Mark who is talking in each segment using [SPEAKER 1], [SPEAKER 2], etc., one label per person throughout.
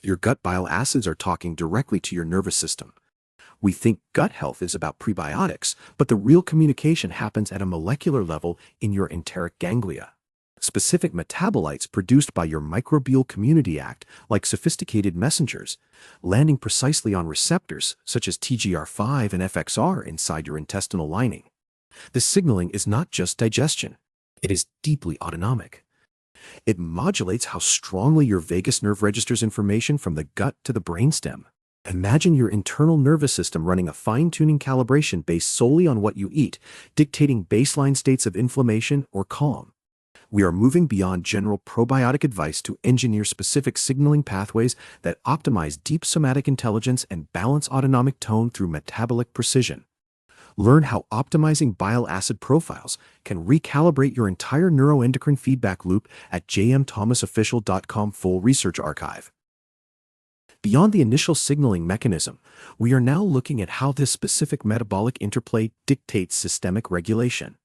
[SPEAKER 1] Your gut bile acids are talking directly to your nervous system. We think gut health is about prebiotics, but the real communication happens at a molecular level in your enteric ganglia. Specific metabolites produced by your microbial community act like sophisticated messengers, landing precisely on receptors such as TGR5 and FXR inside your intestinal lining. This signaling is not just digestion. It is deeply autonomic. It modulates how strongly your vagus nerve registers information from the gut to the brainstem. Imagine your internal nervous system running a fine-tuning calibration based solely on what you eat, dictating baseline states of inflammation or calm. We are moving beyond general probiotic advice to engineer specific signaling pathways that optimize deep somatic intelligence and balance autonomic tone through metabolic precision. Learn how optimizing bile acid profiles can recalibrate your entire neuroendocrine feedback loop at jmthomasofficial.com full research archive. Beyond the initial signaling mechanism, we are now looking at how this specific metabolic interplay dictates systemic regulation.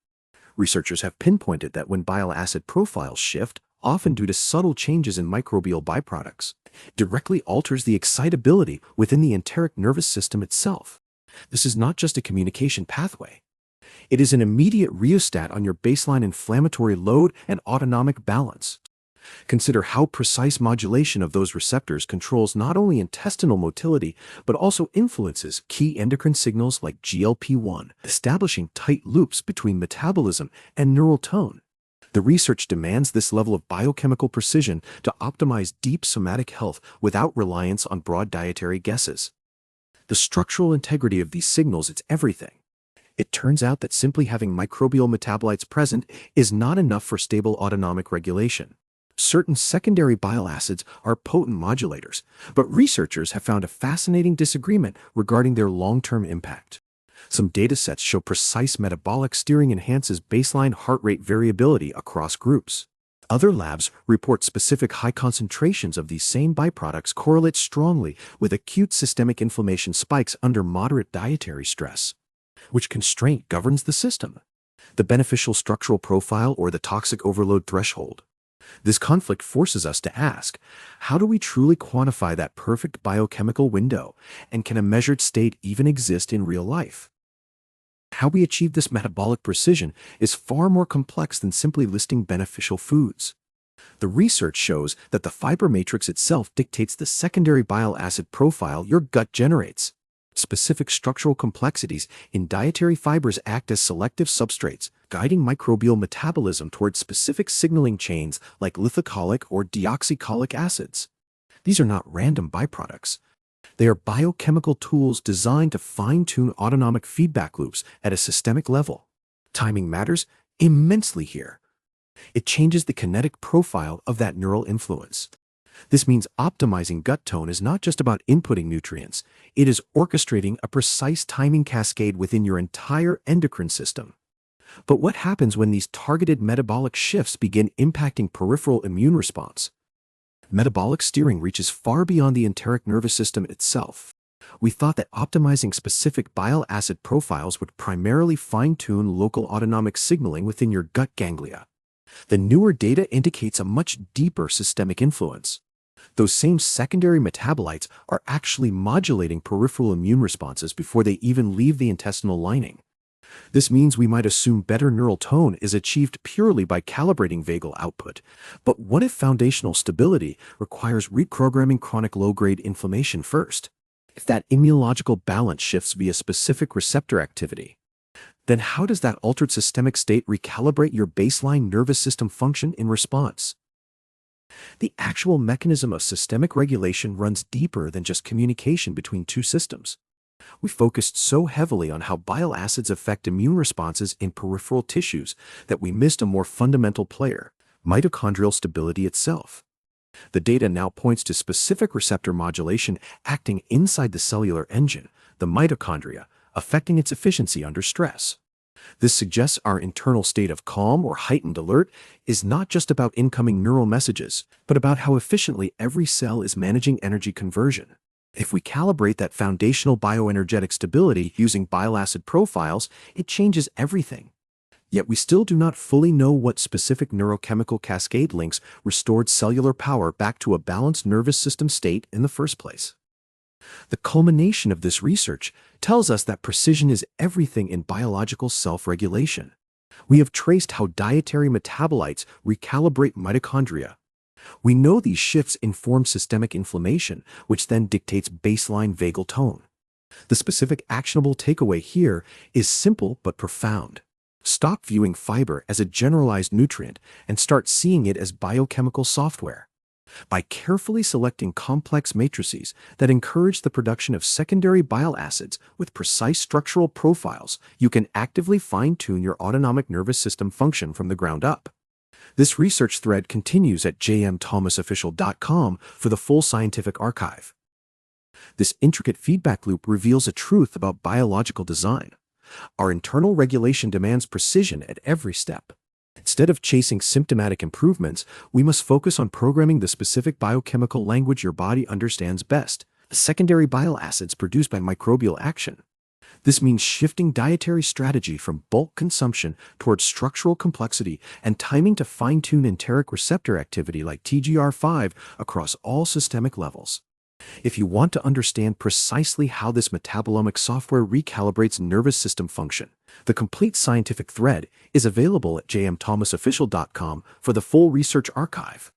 [SPEAKER 1] Researchers have pinpointed that when bile acid profiles shift, often due to subtle changes in microbial byproducts, directly alters the excitability within the enteric nervous system itself. This is not just a communication pathway. It is an immediate rheostat on your baseline inflammatory load and autonomic balance. Consider how precise modulation of those receptors controls not only intestinal motility, but also influences key endocrine signals like GLP-1, establishing tight loops between metabolism and neural tone. The research demands this level of biochemical precision to optimize deep somatic health without reliance on broad dietary guesses. The structural integrity of these signals is everything. It turns out that simply having microbial metabolites present is not enough for stable autonomic regulation. Certain secondary bile acids are potent modulators, but researchers have found a fascinating disagreement regarding their long-term impact. Some datasets show precise metabolic steering enhances baseline heart rate variability across groups. Other labs report specific high concentrations of these same byproducts correlate strongly with acute systemic inflammation spikes under moderate dietary stress. Which constraint governs the system? The beneficial structural profile or the toxic overload threshold? This conflict forces us to ask, how do we truly quantify that perfect biochemical window, and can a measured state even exist in real life? How we achieve this metabolic precision is far more complex than simply listing beneficial foods. The research shows that the fiber matrix itself dictates the secondary bile acid profile your gut generates. Specific structural complexities in dietary fibers act as selective substrates, guiding microbial metabolism towards specific signaling chains like lithocholic or deoxycholic acids. These are not random byproducts. They are biochemical tools designed to fine-tune autonomic feedback loops at a systemic level. Timing matters immensely here. It changes the kinetic profile of that neural influence. This means optimizing gut tone is not just about inputting nutrients, it is orchestrating a precise timing cascade within your entire endocrine system. But what happens when these targeted metabolic shifts begin impacting peripheral immune response? Metabolic steering reaches far beyond the enteric nervous system itself. We thought that optimizing specific bile acid profiles would primarily fine-tune local autonomic signaling within your gut ganglia. The newer data indicates a much deeper systemic influence. Those same secondary metabolites are actually modulating peripheral immune responses before they even leave the intestinal lining. This means we might assume better neural tone is achieved purely by calibrating vagal output. But what if foundational stability requires reprogramming chronic low-grade inflammation first? If that immunological balance shifts via specific receptor activity, then how does that altered systemic state recalibrate your baseline nervous system function in response? The actual mechanism of systemic regulation runs deeper than just communication between two systems. We focused so heavily on how bile acids affect immune responses in peripheral tissues that we missed a more fundamental player, mitochondrial stability itself. The data now points to specific receptor modulation acting inside the cellular engine, the mitochondria, affecting its efficiency under stress. This suggests our internal state of calm or heightened alert is not just about incoming neural messages, but about how efficiently every cell is managing energy conversion. If we calibrate that foundational bioenergetic stability using bile acid profiles, it changes everything. Yet we still do not fully know what specific neurochemical cascade links restored cellular power back to a balanced nervous system state in the first place. The culmination of this research tells us that precision is everything in biological self-regulation. We have traced how dietary metabolites recalibrate mitochondria. We know these shifts inform systemic inflammation, which then dictates baseline vagal tone. The specific actionable takeaway here is simple but profound. Stop viewing fiber as a generalized nutrient and start seeing it as biochemical software. By carefully selecting complex matrices that encourage the production of secondary bile acids with precise structural profiles, you can actively fine-tune your autonomic nervous system function from the ground up. This research thread continues at jmthomasofficial.com for the full scientific archive. This intricate feedback loop reveals a truth about biological design. Our internal regulation demands precision at every step. Instead of chasing symptomatic improvements, we must focus on programming the specific biochemical language your body understands best, the secondary bile acids produced by microbial action. This means shifting dietary strategy from bulk consumption towards structural complexity and timing to fine-tune enteric receptor activity like TGR5 across all systemic levels. If you want to understand precisely how this metabolomic software recalibrates nervous system function, the complete scientific thread is available at jmthomasofficial.com for the full research archive.